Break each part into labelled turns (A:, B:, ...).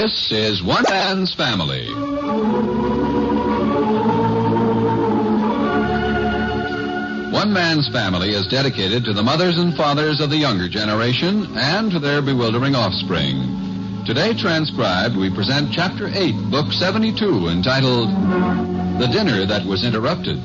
A: This is One Man's Family. One Man's Family is dedicated to the mothers and fathers of the younger generation and to their bewildering offspring. Today transcribed, we present Chapter 8, Book 72, entitled The Dinner That Was Interrupted.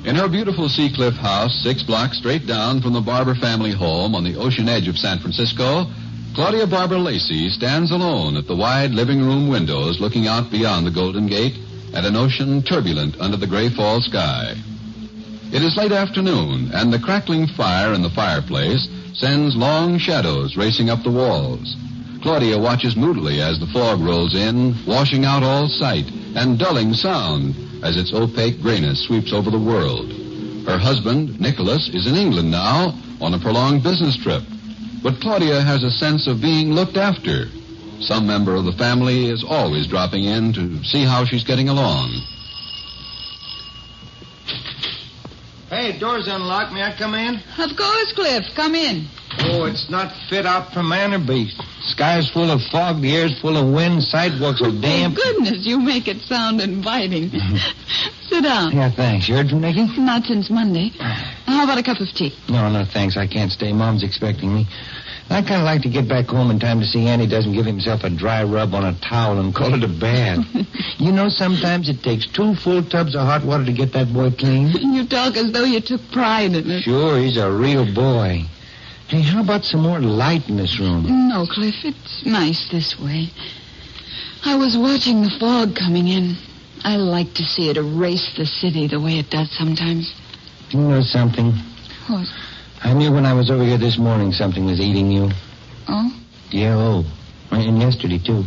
A: In her beautiful Seacliff house, 6 blocks straight down from the Barbour family home on the ocean edge of San Francisco, Claudia Barbour Lacey stands alone at the wide living room windows looking out beyond the Golden Gate at an ocean turbulent under the gray fall sky. It is late afternoon, and the crackling fire in the fireplace sends long shadows racing up the walls. Claudia watches moodily as the fog rolls in, washing out all sight and dulling sound as its opaque grayness sweeps over the world. Her husband, Nicholas, is in England now on a prolonged business trip. But Claudia has a sense of being looked after. Some member of the family is always dropping in to see how she's getting along.
B: Hey, door's unlocked. May I come in?
C: Of course, Cliff. Come in.
B: Oh, it's not fit out for man or beast. Sky's full of fog, the air's full of wind, sidewalks are damp.
C: Oh, goodness, you make it sound inviting. Sit down.
B: Yeah, thanks. You heard from Nicky?
C: Not since Monday. How about a cup of tea?
B: No, thanks. I can't stay. Mom's expecting me. I kind of like to get back home in time to see Andy doesn't give himself a dry rub on a towel and call it a bath. You know, sometimes it takes 2 full tubs of hot water to get that boy clean.
C: You talk as though you took pride in it.
B: Sure, he's a real boy. Hey, how about some more light in this room?
C: No, Cliff, it's nice this way. I was watching the fog coming in. I like to see it erase the city the way it does sometimes.
B: You know something?
C: What?
B: I knew when I was over here this morning something was eating you.
C: Oh?
B: Yeah, and yesterday, too.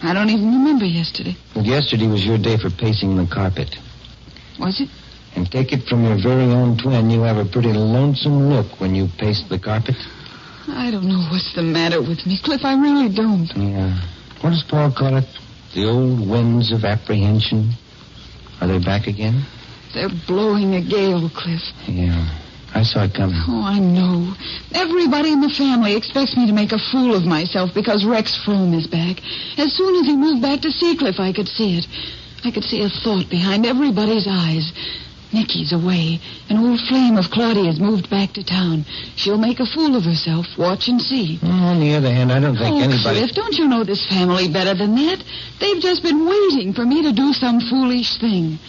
C: I don't even remember yesterday.
B: Well, yesterday was your day for pacing the carpet.
C: Was it?
B: And take it from your very own twin, you have a pretty lonesome look when you pace the carpet.
C: I don't know what's the matter with me, Cliff. I really don't.
B: Yeah. What does Paul call it? The old winds of apprehension? Are they back again?
C: They're blowing a gale, Cliff.
B: Yeah. I saw it coming.
C: Oh, I know. Everybody in the family expects me to make a fool of myself because Rex Frome is back. As soon as he moved back to Seacliff, I could see it. I could see a thought behind everybody's eyes. Nicky's away. An old flame of Claudia's moved back to town. She'll make a fool of herself. Watch and see.
B: On the other hand, I don't think anybody...
C: Cliff, don't you know this family better than that? They've just been waiting for me to do some foolish thing.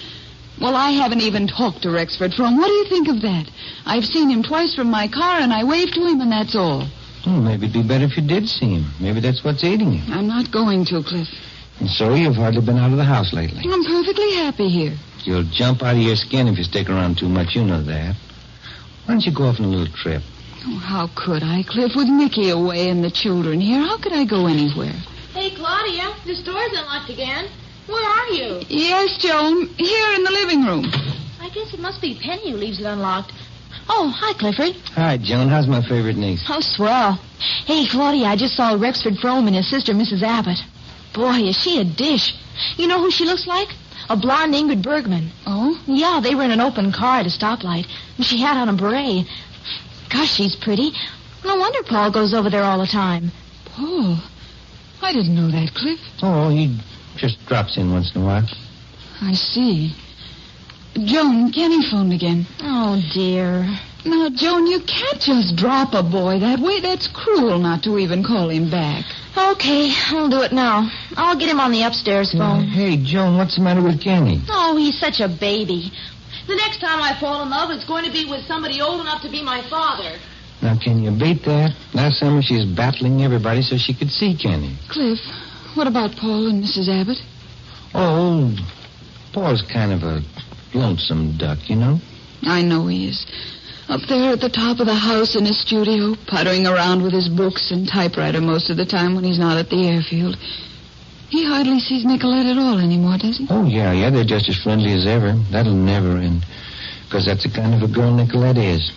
C: Well, I haven't even talked to Rexford Frome. What do you think of that? I've seen him twice from my car, and I waved to him, and that's all.
B: Well, maybe it'd be better if you did see him. Maybe that's what's aiding you.
C: I'm not going to, Cliff.
B: And so you've hardly been out of the house lately.
C: I'm perfectly happy here.
B: You'll jump out of your skin if you stick around too much. You know that. Why don't you go off on a little trip?
C: Oh, how could I, Cliff? With Nicky away and the children here, how could I go anywhere?
D: Hey, Claudia, the store's unlocked again. Where are you?
C: Yes, Joan. Here in the living room.
D: I guess it must be Penny who leaves it unlocked. Oh, hi, Clifford.
B: Hi, Joan. How's my favorite niece?
D: Oh, swell. Hey, Claudia, I just saw Rexford Frome and his sister, Mrs. Abbott. Boy, is she a dish. You know who she looks like? A blonde Ingrid Bergman.
C: Oh?
D: Yeah, they were in an open car at a stoplight. And she had on a beret. Gosh, she's pretty. No wonder Paul goes over there all the time.
C: Paul? I didn't know that, Cliff.
B: Oh, he just drops in once in a while.
C: I see. Joan, Kenny phoned again.
D: Oh, dear.
C: Now, Joan, you can't just drop a boy that way. That's cruel not to even call him back.
D: Okay, I'll do it now. I'll get him on the upstairs phone.
B: Hey, Joan, what's the matter with Kenny?
D: Oh, he's such a baby. The next time I fall in love, it's going to be with somebody old enough to be my father.
B: Now, can you beat that? Last summer she was battling everybody so she could see Kenny.
C: Cliff, what about Paul and Mrs. Abbott?
B: Oh, Paul's kind of a lonesome duck, you know?
C: I know he is. Up there at the top of the house in his studio, puttering around with his books and typewriter most of the time when he's not at the airfield. He hardly sees Nicolette at all anymore, does he?
B: Oh, yeah, they're just as friendly as ever. That'll never end, because that's the kind of a girl Nicolette is.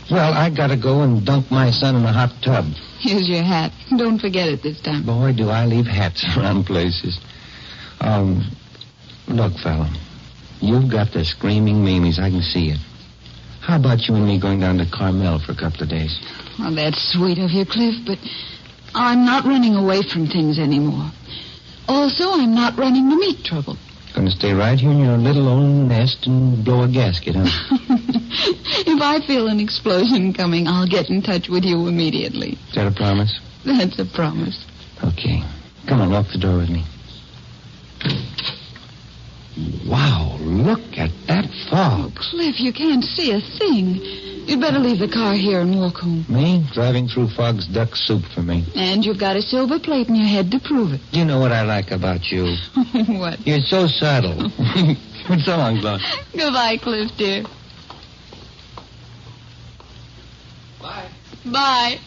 B: Well, I gotta go and dunk my son in a hot tub.
C: Here's your hat. Don't forget it this time.
B: Boy, do I leave hats around places. Look, fella, you've got the screaming Mimis. I can see it. How about you and me going down to Carmel for a couple of days?
C: Well, that's sweet of you, Cliff, but I'm not running away from things anymore. Also, I'm not running to meet trouble.
B: Gonna stay right here in your little old nest and blow a gasket, huh?
C: If I feel an explosion coming, I'll get in touch with you immediately.
B: Is that a promise?
C: That's a promise.
B: Okay. Come on, lock the door with me. Wow, look at that fog.
C: Cliff, you can't see a thing. You'd better leave the car here and walk home.
B: Me? Driving through fog's duck soup for me.
C: And you've got a silver plate in your head to prove it.
B: You know what I like about you?
C: What?
B: You're so subtle. So long, Claude.
C: Goodbye, Cliff, dear.
B: Bye.
C: Bye.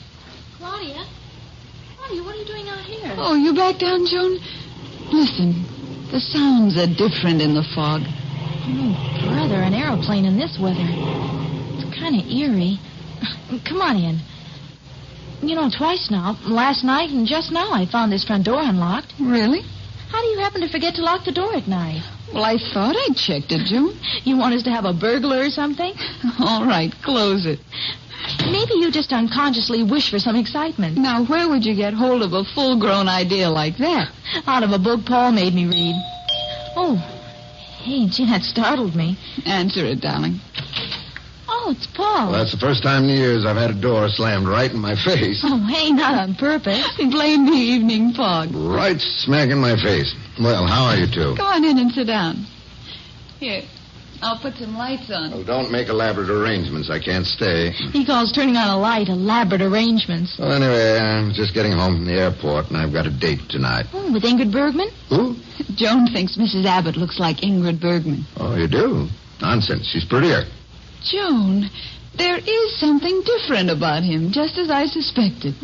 D: Claudia? Claudia, what are you doing out here?
C: Oh, you back down, Joan? Listen, the sounds are different in the fog.
D: Oh, brother, an aeroplane in this weather. It's kind of eerie. Come on in. You know, twice now, last night and just now, I found this front door unlocked.
C: Really?
D: How do you happen to forget to lock the door at night?
C: Well, I thought I'd checked it, Joan.
D: You want us to have a burglar or something?
C: All right, close it.
D: Maybe you just unconsciously wish for some excitement.
C: Now, where would you get hold of a full-grown idea like that?
D: Out of a book Paul made me read. Oh, hey, gee, that startled me.
C: Answer it, darling.
D: Oh, it's Paul.
E: Well, that's the first time in years I've had a door slammed right in my face.
D: Oh, hey, not on purpose.
C: Blame the evening fog.
E: Right smack in my face. Well, how are you two?
C: Go on in and sit down. Here, I'll put some lights on.
E: Well, don't make elaborate arrangements. I can't stay.
D: He calls turning on a light elaborate arrangements.
E: Well, anyway, I'm just getting home from the airport, and I've got a date tonight.
D: Oh, with Ingrid Bergman?
E: Who?
C: Joan thinks Mrs. Abbott looks like Ingrid Bergman.
E: Oh, you do? Nonsense. She's prettier.
C: Joan, there is something different about him, just as I suspected.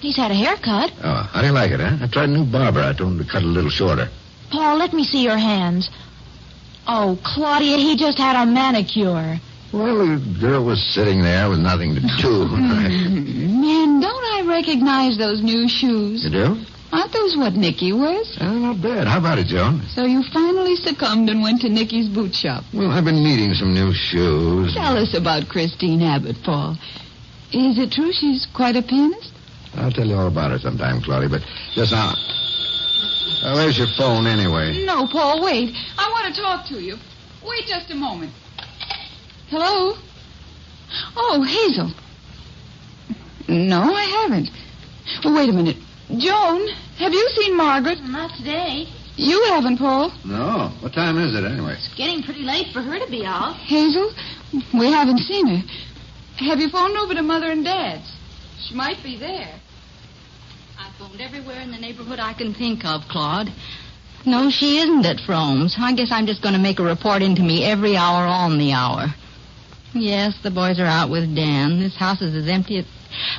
D: He's had a haircut.
E: Oh, how do you like it, huh? I tried a new barber. I told him to cut it a little shorter.
D: Paul, let me see your hands. Oh, Claudia, he just had a manicure.
E: Well, the girl was sitting there with nothing to do.
C: Man, don't I recognize those new shoes?
E: You do?
C: Aren't those what Nicky wears?
E: Not bad. How about it, Joan?
C: So you finally succumbed and went to Nicky's boot shop.
E: Well, I've been needing some new shoes.
C: Tell us about Christine Abbott, Paul. Is it true she's quite a pianist?
E: I'll tell you all about her sometime, Claudia, but just now... where's your phone, anyway?
C: No, Paul, wait. I want to talk to you. Wait just a moment. Hello? Oh, Hazel. No, I haven't. Well, wait a minute. Joan, have you seen Margaret?
D: Not today.
C: You haven't, Paul.
E: No. What time is it, anyway?
D: It's getting pretty late for her to be out.
C: Hazel, we haven't seen her. Have you phoned over to Mother and Dad's? She might be there.
F: I've phoned everywhere in the neighborhood I can think of, Claude. No, she isn't at Frome's. I guess I'm just going to make a report into me every hour on the hour. Yes, the boys are out with Dan. This house is as empty as...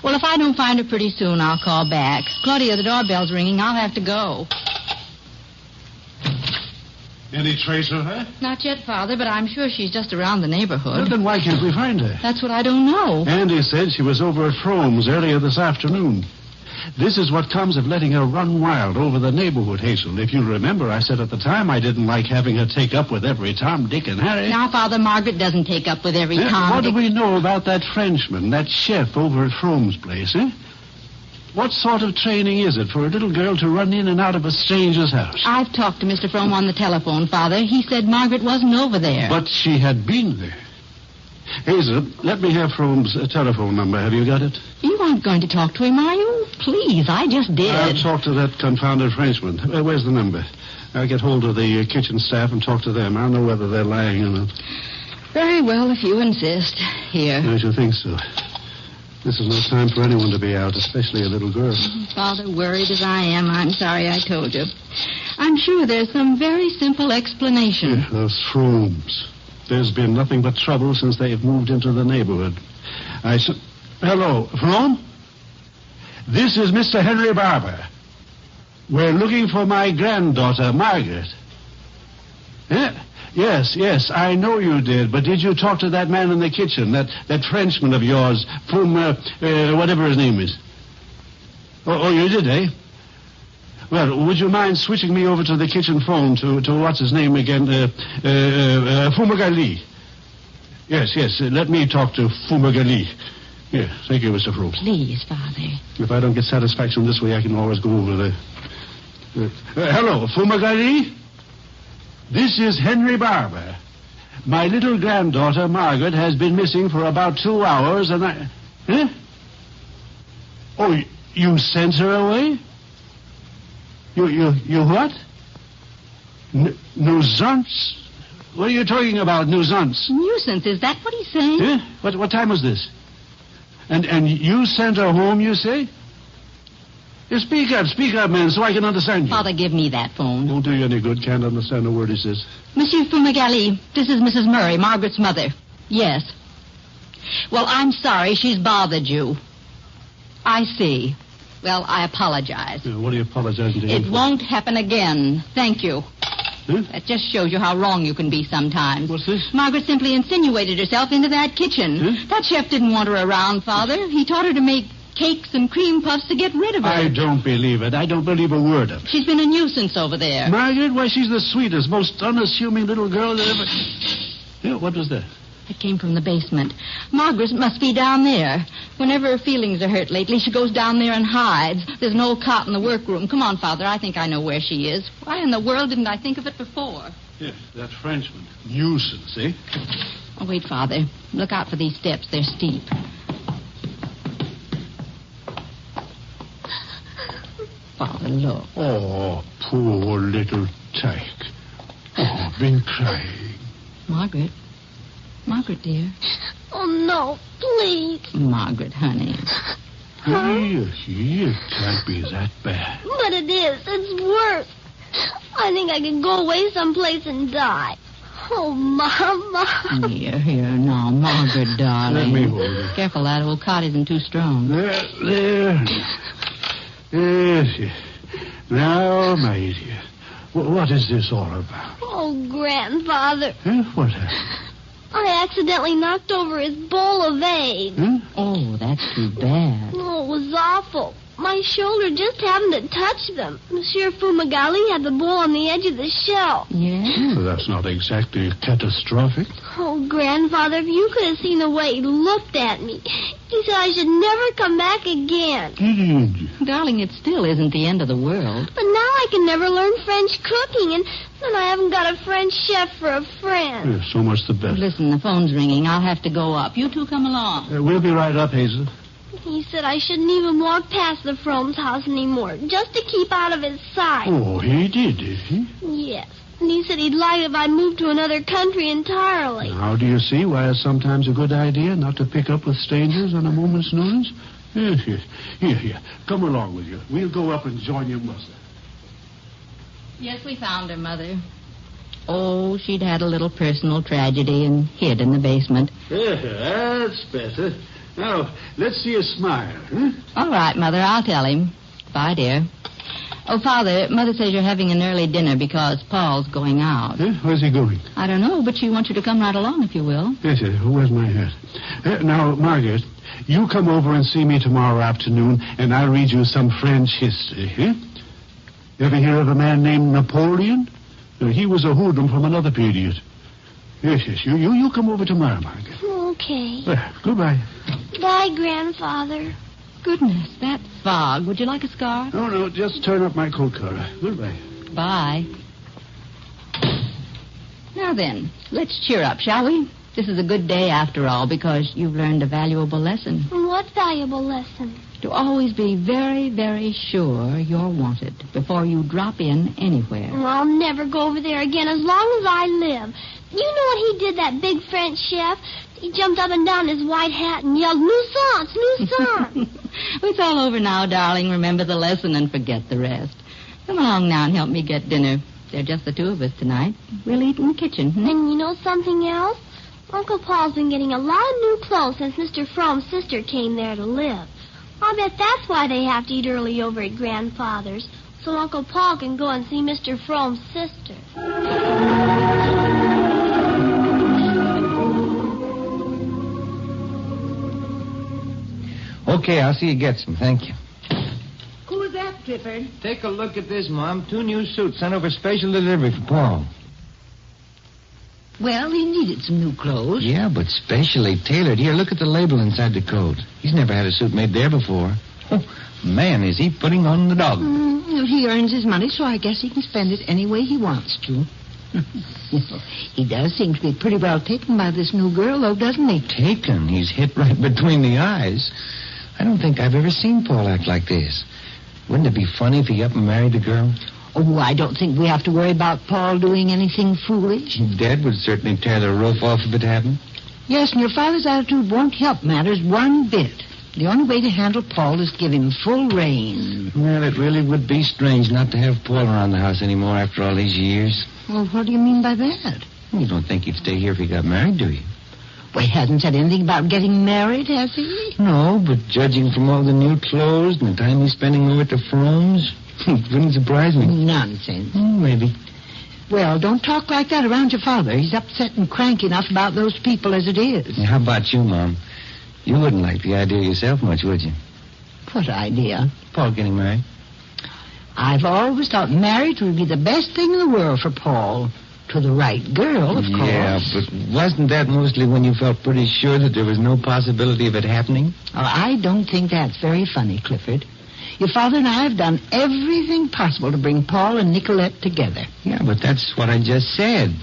F: Well, if I don't find her pretty soon, I'll call back. Claudia, the doorbell's ringing. I'll have to go.
G: Any trace of her?
F: Not yet, Father, but I'm sure she's just around the
G: Well,
F: neighborhood.
G: then why can't we find her?
F: That's what I don't know.
G: Andy said she was over at Frome's earlier this afternoon. This is what comes of letting her run wild over the neighborhood, Hazel. If you remember, I said at the time I didn't like having her take up with every Tom, Dick, and Harry.
F: Now, Father, Margaret doesn't take up with every Tom,
G: What
F: Dick...
G: do we know about that Frenchman, that chef over at Frome's place, eh? What sort of training is it for a little girl to run in and out of a stranger's house?
F: I've talked to Mr. Frome on the telephone, Father. He said Margaret wasn't over there.
G: But she had been there. Hazel, let me have Frome's telephone number. Have you got it?
F: You aren't going to talk to him, are you? Please, I just did.
G: I'll talk to that confounded Frenchman. Where's the number? I'll get hold of the kitchen staff and talk to them. I'll know whether they're lying or not.
F: Very well, if you insist. Here.
G: I should think so. This is no time for anyone to be out, especially a little girl.
F: Father, worried as I am, I'm sorry I told you. I'm sure there's some very simple explanation.
G: Yeah, those Fromes. There's been nothing but trouble since they've moved into the neighborhood. Hello, Frome? This is Mr. Henry Barbour. We're looking for my granddaughter, Margaret. Yes, I know you did, but did you talk to that man in the kitchen, that Frenchman of yours, from, whatever his name is? Oh, you did, eh? Well, would you mind switching me over to the kitchen phone to what's his name again, Fumagalli? Yes, let me talk to Fumagalli. Here, thank you, Mr. Frooms.
D: Please, Father.
G: If I don't get satisfaction this way, I can always go over there. Hello, Fumagalli? This is Henry Barbour. My little granddaughter, Margaret, has been missing for about 2 hours, and I... Huh? Oh, you sent her away? You what? Nuisance? What are you talking about, nuisance?
F: Nuisance, is that what he's saying?
G: Huh? What time was this? And you sent her home, you say? Speak up, man, so I can understand you.
F: Father, give me that phone.
G: Won't do you any good. Can't understand a word he says.
F: Monsieur Fumagalli, this is Mrs. Murray, Margaret's mother. Yes. Well, I'm sorry she's bothered you. I see. Well, I apologize.
G: What are you apologizing to him
F: It
G: for?
F: won't happen again. Thank you.
G: Huh?
F: That just shows you how wrong you can be sometimes.
G: What's this?
F: Margaret simply insinuated herself into that kitchen.
G: Huh?
F: That chef didn't want her around, Father. He taught her to make cakes and cream puffs to get rid of her.
G: I don't believe it. I don't believe a word of it.
F: She's been a nuisance over there.
G: Margaret? Why, she's the sweetest, most unassuming little girl that ever... Yeah, what was that?
F: It came from the basement. Margaret must be down there. Whenever her feelings are hurt lately, she goes down there and hides. There's an old cot in the workroom. Come on, Father. I think I know where she is. Why in the world didn't I think of it before?
G: Yes, that Frenchman. Nuisance, eh?
F: Oh, wait, Father. Look out for these steps. They're steep. Father, look.
G: Oh, poor little tyke. Oh, been crying.
F: Margaret. Margaret, dear.
H: Oh, no, please.
F: Margaret, honey.
G: It can't be that bad.
H: But it is. It's worse. I think I could go away someplace and die. Oh, Mama.
F: Here, now, Margaret, darling.
G: Let me hold it.
F: Careful, that old cot isn't too strong.
G: There. Yes. Now, my dear, what is this all about?
H: Oh, Grandfather.
G: Huh? What happened?
H: I accidentally knocked over his bowl of eggs.
G: Huh?
F: Oh, that's too bad.
H: Oh, it was awful. My shoulder just happened to touch them. Monsieur Fumagalli had the bowl on the edge of the shelf.
F: Yeah?
G: Well, that's not exactly catastrophic.
H: Oh, Grandfather, if you could have seen the way he looked at me. He said I should never come back again.
G: Did you?
F: Darling, it still isn't the end of the world.
H: But now I can never learn French cooking, and then I haven't got a French chef for a friend.
G: So much the better.
F: Listen, the phone's ringing. I'll have to go up. You two come along.
G: We'll be right up, Hazel.
H: He said I shouldn't even walk past the Fromm's house anymore, just to keep out of his sight.
G: Oh, he did he?
H: Yes. And he said he'd like it if I moved to another country entirely.
G: Now, do you see why it's sometimes a good idea not to pick up with strangers on a moment's notice? Yes. Here. Come along with you. We'll go up and join your mother.
F: Yes, we found her, Mother. Oh, she'd had a little personal tragedy and hid in the basement.
G: Yeah, that's better. Now, let's see a smile, huh?
F: All right, Mother, I'll tell him. Bye, dear. Oh, Father, Mother says you're having an early dinner because Paul's going out.
G: Huh? Where's he going?
F: I don't know, but she wants you to come right along if you will.
G: Yes, where's my hat? Now, Margaret, you come over and see me tomorrow afternoon, and I'll read you some French history, huh? Ever hear of a man named Napoleon? He was a hoodlum from another period. Yes, you come over tomorrow, Margaret.
H: Okay.
G: Well, goodbye.
H: Bye, Grandfather.
F: Goodness, that fog. Would you like a scarf?
G: Oh, no, just turn up my coat collar. Goodbye.
F: Bye. Now then, let's cheer up, shall we? This is a good day after all because you've learned a valuable lesson.
H: What valuable lesson?
F: To always be very, very sure you're wanted before you drop in anywhere.
H: Well, I'll never go over there again as long as I live. You know what he did, that big French chef? He jumped up and down in his white hat and yelled, "Nuisance, nuisance!"
F: It's all over now, darling. Remember the lesson and forget the rest. Come along now and help me get dinner. There are just the two of us tonight. We'll eat in the kitchen.
H: And you know something else? Uncle Paul's been getting a lot of new clothes since Mr. Fromm's sister came there to live. I bet that's why they have to eat early over at Grandfather's, so Uncle Paul can go and see Mr. Fromm's sister.
B: Okay, I'll see you get some. Thank you.
F: Who's that, Clifford?
B: Take a look at this, Mom. 2 new suits sent over special delivery for Paul.
I: Well, he needed some new clothes.
B: Yeah, but specially tailored. Here, look at the label inside the coat. He's never had a suit made there before. Oh, man, is he putting on the dog.
I: He earns his money, so I guess he can spend it any way he wants to. He does seem to be pretty well taken by this new girl, though, doesn't he?
B: Taken? He's hit right between the eyes. I don't think I've ever seen Paul act like this. Wouldn't it be funny if he up and married the girl?
I: Oh, I don't think we have to worry about Paul doing anything foolish.
B: Dad would certainly tear the roof off if it happened.
I: Yes, and your father's attitude won't help matters one bit. The only way to handle Paul is to give him full reign.
B: Well, it really would be strange not to have Paul around the house anymore after all these years.
I: Well, what do you mean by that?
B: You don't think he'd stay here if he got married, do you?
I: Well, he hasn't said anything about getting married, has he?
B: No, but judging from all the new clothes and the time he's spending over at the Fromes, it wouldn't surprise me.
I: Nonsense.
B: Maybe.
I: Well, don't talk like that around your father. He's upset and cranky enough about those people as it is.
B: How about you, Mom? You wouldn't like the idea yourself much, would you?
I: What idea?
B: Paul getting married.
I: I've always thought marriage would be the best thing in the world for Paul. To the right girl, of course.
B: Yeah, but wasn't that mostly when you felt pretty sure that there was no possibility of it happening?
I: Oh, I don't think that's very funny, Clifford. Your father and I have done everything possible to bring Paul and Nicolette together.
B: Yeah, but that's what I just said.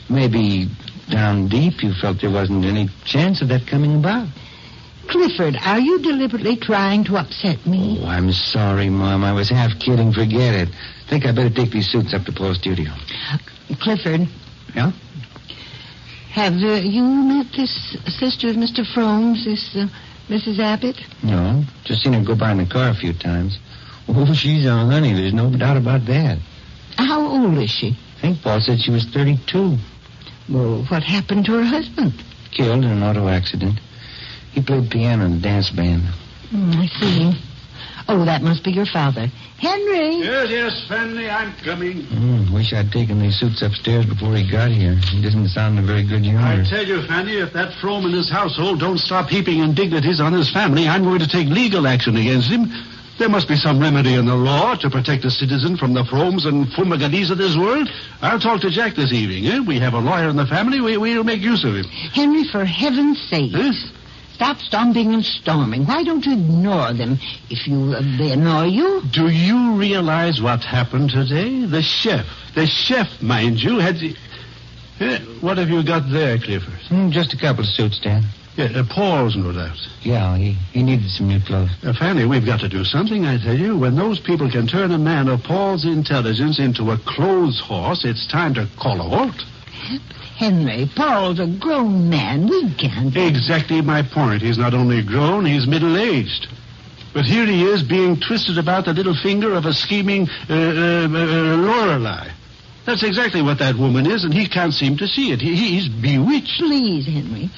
B: Maybe down deep you felt there wasn't any chance of that coming about.
I: Clifford, are you deliberately trying to upset me?
B: Oh, I'm sorry, Mom. I was half kidding. Forget it. Think I better take these suits up to Paul's studio.
I: Clifford.
B: Yeah?
I: Have you met this sister of Mr. Frome's, this Mrs. Abbott?
B: No, just seen her go by in the car a few times. Oh, she's a honey. There's no doubt about that.
I: How old is she?
B: I think Paul said she was 32.
I: Well, what happened to her husband?
B: Killed in an auto accident. He played piano in a dance band.
I: I see. Oh, that must be your father. Henry!
G: Yes, Fanny, I'm coming.
B: Wish I'd taken these suits upstairs before he got here. He doesn't sound in a very good humor.
G: I tell you, Fanny, if that Frome and his household don't stop heaping indignities on his family, I'm going to take legal action against him. There must be some remedy in the law to protect a citizen from the Fromes and fumagadis of this world. I'll talk to Jack this evening. Eh? We have a lawyer in the family. We'll make use of him.
I: Henry, for heaven's sake.
G: Huh?
I: Stop stomping and storming. Why don't you ignore them if they annoy you?
G: Do you realize what happened today? The chef, mind you, had... what have you got there, Clifford?
B: Just a couple of suits, Dad.
G: Yeah, Paul's, no doubt.
B: Yeah, he needed some new clothes.
G: Fanny, we've got to do something, I tell you. When those people can turn a man of Paul's intelligence into a clothes horse, it's time to call a halt.
I: Henry, Paul's a grown man. We can't...
G: Exactly my point. He's not only grown, he's middle-aged. But here he is being twisted about the little finger of a scheming Lorelei. That's exactly what that woman is, and he can't seem to see it. He's bewitched.
I: Please, Henry.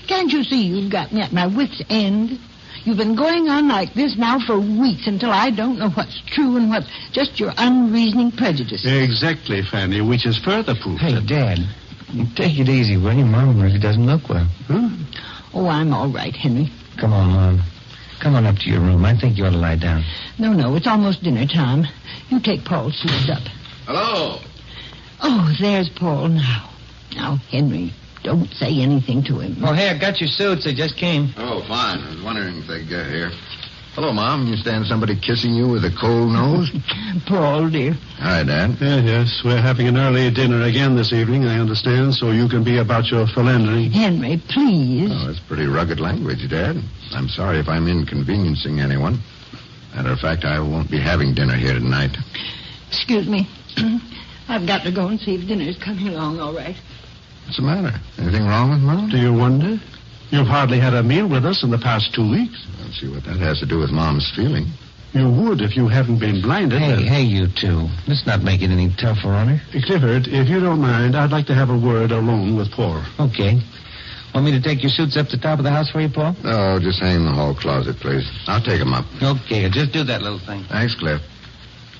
I: Can't you see you've got me at my wit's end? You've been going on like this now for weeks until I don't know what's true and what's just your unreasoning prejudices.
G: Exactly, Fanny, which is further proof.
B: Hey, Dad, take it easy, will you? Mom really doesn't look well.
G: Huh?
I: Oh, I'm all right, Henry.
B: Come on, Mom. Come on up to your room. I think you ought to lie down.
I: No, it's almost dinner time. You take Paul's suits up.
E: Hello.
I: Oh, there's Paul now. Now, Henry, don't say anything to him.
B: Oh, hey, I got your suits. They just came.
E: Oh, fine. I was wondering if they'd get here. Hello, Mom. You stand somebody kissing you with a cold nose?
I: Paul, dear.
E: Hi, Dad.
G: Yes, we're having an early dinner again this evening, I understand, so you can be about your philandering.
I: Henry, please.
E: Oh, that's pretty rugged language, Dad. I'm sorry if I'm inconveniencing anyone. Matter of fact, I won't be having dinner here tonight.
I: Excuse me. I've got to go and see if dinner's coming along all right.
E: What's the matter? Anything wrong with Mom?
G: Do you wonder? You've hardly had a meal with us in the past 2 weeks.
E: I don't see what that has to do with Mom's feeling.
G: You would if you hadn't been blinded.
B: Hey, you two. Let's not make it any tougher on her.
G: Clifford, if you don't mind, I'd like to have a word alone with Paul.
B: Okay. Want me to take your suits up to the top of the house for you, Paul?
E: No, just hang in the hall closet, please. I'll take them up.
B: Okay, just do that little thing.
E: Thanks, Cliff.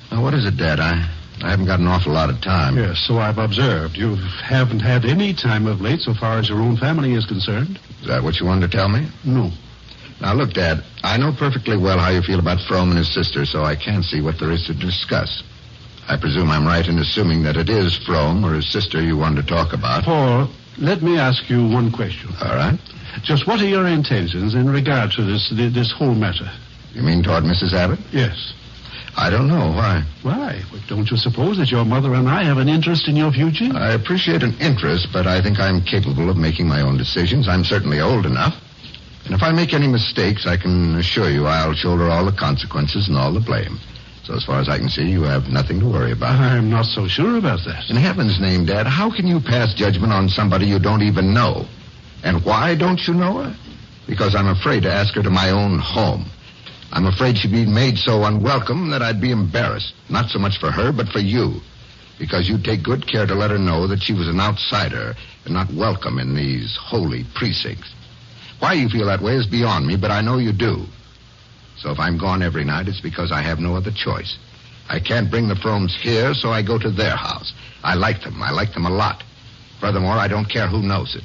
E: Now, what is it, Dad? I haven't got an awful lot of time.
G: Yes, so I've observed. You haven't had any time of late so far as your own family is concerned.
E: Is that what you wanted to tell me?
G: No.
E: Now, look, Dad, I know perfectly well how you feel about Frome and his sister, so I can't see what there is to discuss. I presume I'm right in assuming that it is Frome or his sister you wanted to talk about.
G: Paul, let me ask you one question.
E: All right.
G: Just what are your intentions in regard to this whole matter?
E: You mean toward Mrs. Abbott?
G: Yes.
E: I don't know. Why?
G: Why? Well, don't you suppose that your mother and I have an interest in your future?
E: I appreciate an interest, but I think I'm capable of making my own decisions. I'm certainly old enough. And if I make any mistakes, I can assure you I'll shoulder all the consequences and all the blame. So as far as I can see, you have nothing to worry about.
G: I'm not so sure about that.
E: In heaven's name, Dad, how can you pass judgment on somebody you don't even know? And why don't you know her? Because I'm afraid to ask her to my own home. I'm afraid she'd be made so unwelcome that I'd be embarrassed. Not so much for her, but for you. Because you'd take good care to let her know that she was an outsider and not welcome in these holy precincts. Why you feel that way is beyond me, but I know you do. So if I'm gone every night, it's because I have no other choice. I can't bring the Fromes here, so I go to their house. I like them. I like them a lot. Furthermore, I don't care who knows it.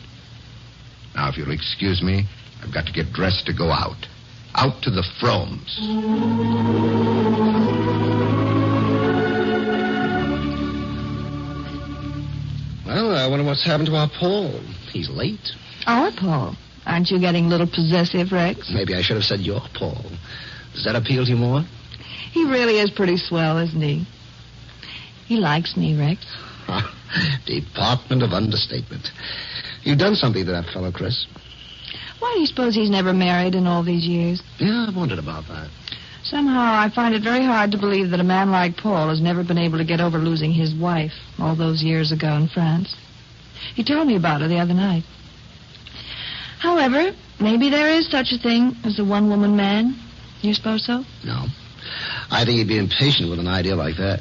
E: Now, if you'll excuse me, I've got to get dressed to go out. Out to the Fromes.
J: Well, I wonder what's happened to our Paul. He's late.
D: Our Paul? Aren't you getting a little possessive, Rex?
J: Maybe I should have said your Paul. Does that appeal to you more?
D: He really is pretty swell, isn't he? He likes me, Rex.
J: Department of Understatement. You've done something to that fellow, Chris.
D: Why do you suppose he's never married in all these years?
J: Yeah, I've wondered about that.
D: Somehow I find it very hard to believe that a man like Paul has never been able to get over losing his wife all those years ago in France. He told me about her the other night. However, maybe there is such a thing as a one-woman man. You suppose so?
J: No. I think he'd be impatient with an idea like that.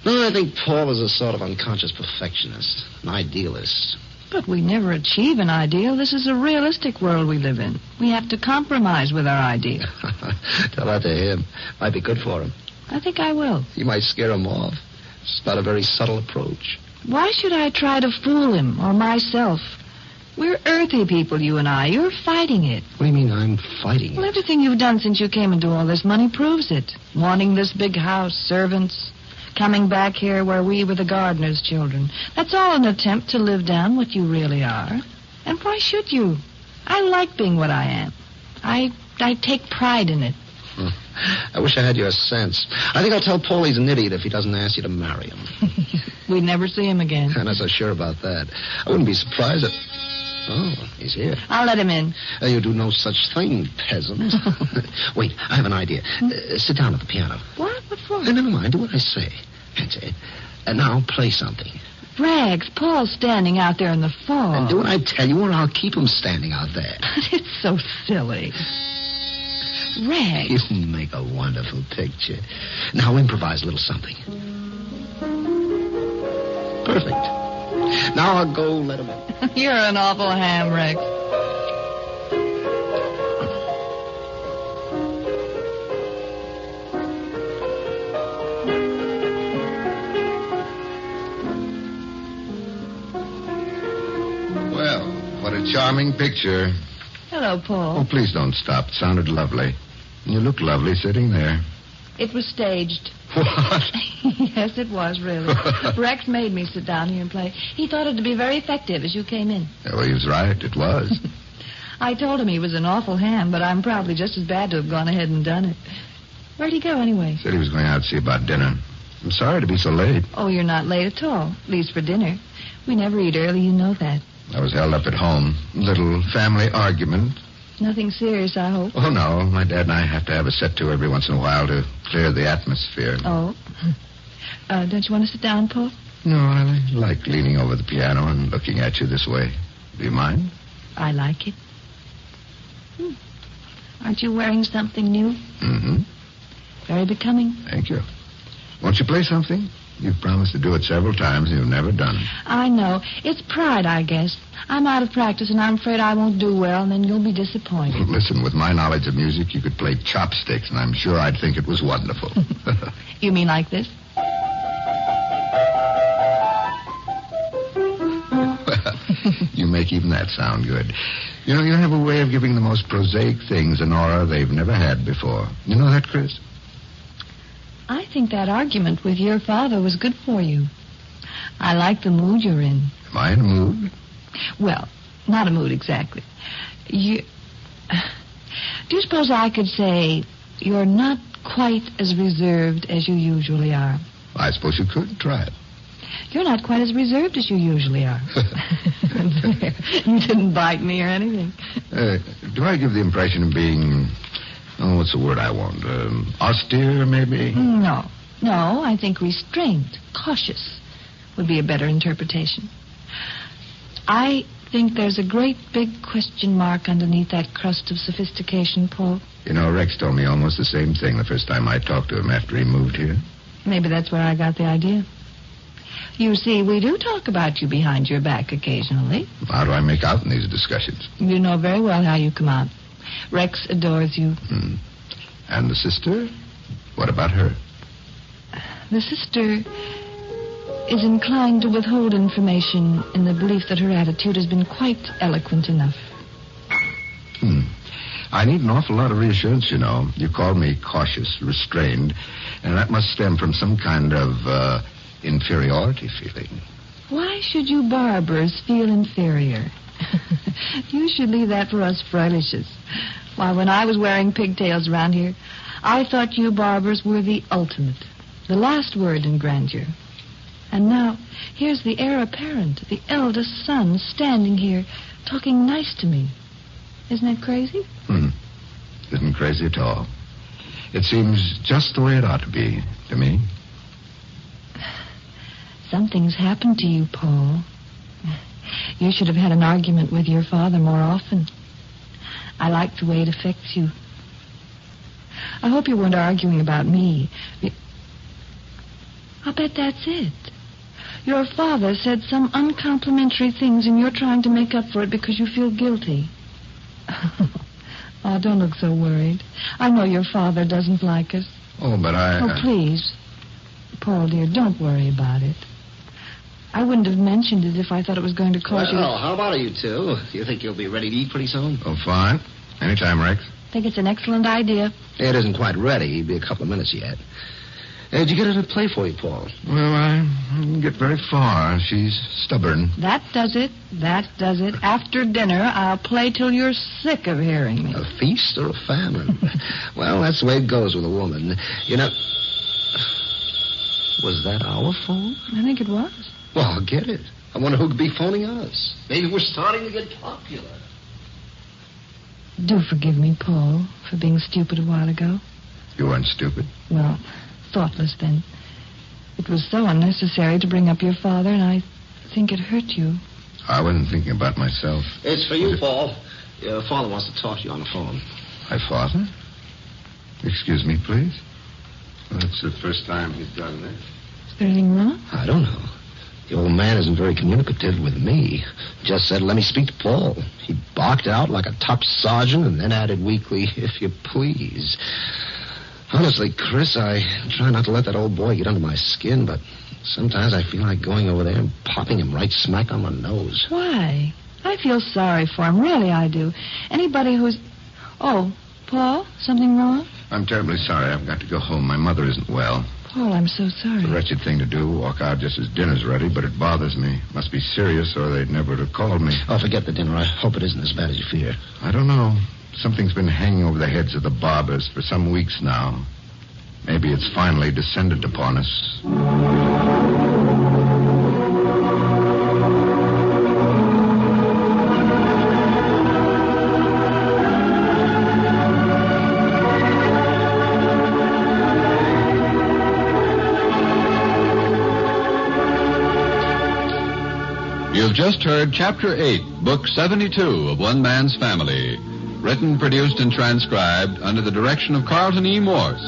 J: No, I think Paul is a sort of unconscious perfectionist, an idealist.
D: But we never achieve an ideal. This is a realistic world we live in. We have to compromise with our ideal.
J: Tell that to him. Might be good for him.
D: I think I will.
J: You might scare him off. It's not a very subtle approach.
D: Why should I try to fool him or myself? We're earthy people, you and I. You're fighting it.
J: What do you mean I'm fighting
D: Well,
J: it?
D: everything you've done since you came into all this money proves it. Wanting this big house, servants, coming back here where we were the gardener's children. That's all an attempt to live down what you really are. And why should you? I like being what I am. I take pride in it.
J: I wish I had your sense. I think I'll tell Paul he's an idiot if he doesn't ask you to marry him.
D: We'd never see him again.
J: I'm not so sure about that. I wouldn't be surprised if... Oh, he's here.
D: I'll let him in.
J: You do no such thing, peasant. Wait, I have an idea. Sit down at the piano.
D: What? What for?
J: Never mind. Do what I say. That's it. And now play something.
D: Rags, Paul's standing out there in the fall.
J: And do what I tell you, or I'll keep him standing out there.
D: It's so silly. Rags.
J: You make a wonderful picture. Now improvise a little something. Perfect. Now I'll go let him in.
D: You're an awful ham, Rex.
E: Well, what a charming picture.
D: Hello, Paul.
E: Oh, please don't stop. It sounded lovely. You look lovely sitting there.
D: It was staged.
E: What?
D: Yes, it was, really. Rex made me sit down here and play. He thought it to be very effective as you came in.
E: Yeah, well, he was right. It was.
D: I told him he was an awful ham, but I'm probably just as bad to have gone ahead and done it. Where'd he go, anyway?
E: Said he was going out to see about dinner. I'm sorry to be so late.
D: Oh, you're not late at all, at least for dinner. We never eat early, you know that.
E: I was held up at home. Little family argument.
D: Nothing serious, I hope.
E: Oh, no. My dad and I have to have a set to every once in a while to clear the atmosphere.
D: Oh. Don't you want to sit down, Paul?
E: No, I like leaning over the piano and looking at you this way. Do you mind?
D: I like it. Aren't you wearing something new?
E: Mm-hmm.
D: Very becoming.
E: Thank you. Won't you play something? You've promised to do it several times and you've never done it.
D: I know. It's pride, I guess. I'm out of practice, and I'm afraid I won't do well, and then you'll be disappointed.
E: Listen, with my knowledge of music, you could play chopsticks, and I'm sure I'd think it was wonderful.
D: You mean like this?
E: Well, you make even that sound good. You know, you have a way of giving the most prosaic things an aura they've never had before. You know that, Chris?
K: I think that argument with your father was good for you. I like the mood you're in.
E: Am I in a mood?
K: Well, not a mood exactly. Do you suppose I could say you're not quite as reserved as you usually are?
E: I suppose you could try it.
K: You're not quite as reserved as you usually are. There. You didn't bite me or anything.
E: Do I give the impression of being, what's the word I want? Austere, maybe?
K: No, I think restrained, cautious would be a better interpretation. I think there's a great big question mark underneath that crust of sophistication, Paul.
E: You know, Rex told me almost the same thing the first time I talked to him after he moved here.
K: Maybe that's where I got the idea. You see, we do talk about you behind your back occasionally.
E: How do I make out in these discussions?
K: You know very well how you come out. Rex adores you.
E: And the sister? What about her?
K: The sister is inclined to withhold information in the belief that her attitude has been quite eloquent enough.
E: I need an awful lot of reassurance, you know. You called me cautious, restrained, and that must stem from some kind of inferiority feeling.
K: Why should you Barbers feel inferior? You should leave that for us Freilishes. Why, when I was wearing pigtails around here, I thought you Barbers were the ultimate, the last word in grandeur. And now, here's the heir apparent, the eldest son, standing here, talking nice to me. Isn't that crazy?
E: Isn't crazy at all. It seems just the way it ought to be, to me.
K: Something's happened to you, Paul. You should have had an argument with your father more often. I like the way it affects you. I hope you weren't arguing about me. I'll bet that's it. Your father said some uncomplimentary things, and you're trying to make up for it because you feel guilty. Oh, don't look so worried. I know your father doesn't like us.
E: Oh, but
K: Oh, please. Paul, dear, don't worry about it. I wouldn't have mentioned it if I thought it was going to cause you...
J: Well, how about you two? Do you think you'll be ready to eat pretty soon?
E: Oh, fine. Anytime, Rex.
K: I think it's an excellent idea.
J: It isn't quite ready. It'll be a couple of minutes yet. Did you get her to play for you, Paul?
E: Well, I didn't get very far. She's stubborn.
K: That does it. After dinner, I'll play till you're sick of hearing me.
J: A feast or a famine? Well, that's the way it goes with a woman. You know... Was that our phone?
K: I think it was.
J: Well, I'll get it. I wonder who could be phoning us. Maybe we're starting to get popular.
K: Do forgive me, Paul, for being stupid a while ago.
E: You weren't stupid.
K: Well, thoughtless then. It was so unnecessary to bring up your father, and I think it hurt you.
E: I wasn't thinking about myself.
J: It's for you, Paul. Your father wants to talk to you on the phone.
E: My father? Excuse me, please. Well, that's the first time he's done this.
K: Is there anything wrong?
J: I don't know. The old man isn't very communicative with me. Just said, let me speak to Paul. He barked out like a top sergeant and then added weakly, if you please. Honestly, Chris, I try not to let that old boy get under my skin, but sometimes I feel like going over there and popping him right smack on the nose.
K: Why? I feel sorry for him. Really, I do. Anybody who's... Oh, Paul, something wrong?
E: I'm terribly sorry. I've got to go home. My mother isn't well.
K: Paul, I'm so sorry.
E: It's a wretched thing to do, walk out just as dinner's ready, but it bothers me. Must be serious, or they'd never have called me.
J: Oh, forget the dinner. I hope it isn't as bad as you fear.
E: I don't know. Something's been hanging over the heads of the Barbers for some weeks now. Maybe it's finally descended upon us.
A: You've just heard Chapter 8, Book 72 of One Man's Family, written, produced, and transcribed under the direction of Carlton E. Morse.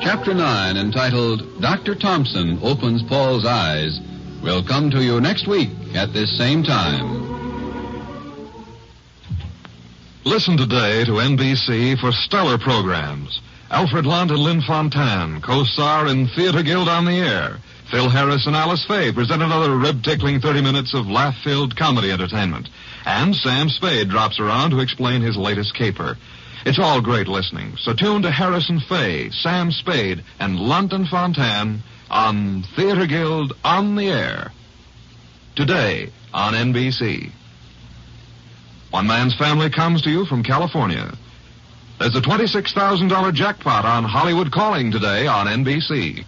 A: Chapter 9, entitled Dr. Thompson Opens Paul's Eyes, will come to you next week at this same time.
L: Listen today to NBC for stellar programs. Alfred Lunt and Lynn Fontanne co-star in Theater Guild on the Air. Phil Harris and Alice Faye present another rib-tickling 30 minutes of laugh-filled comedy entertainment. And Sam Spade drops around to explain his latest caper. It's all great listening. So tune to Harrison Fay, Sam Spade, and London Fontanne on Theater Guild on the Air. Today on NBC. One Man's Family comes to you from California. There's a $26,000 jackpot on Hollywood Calling today on NBC.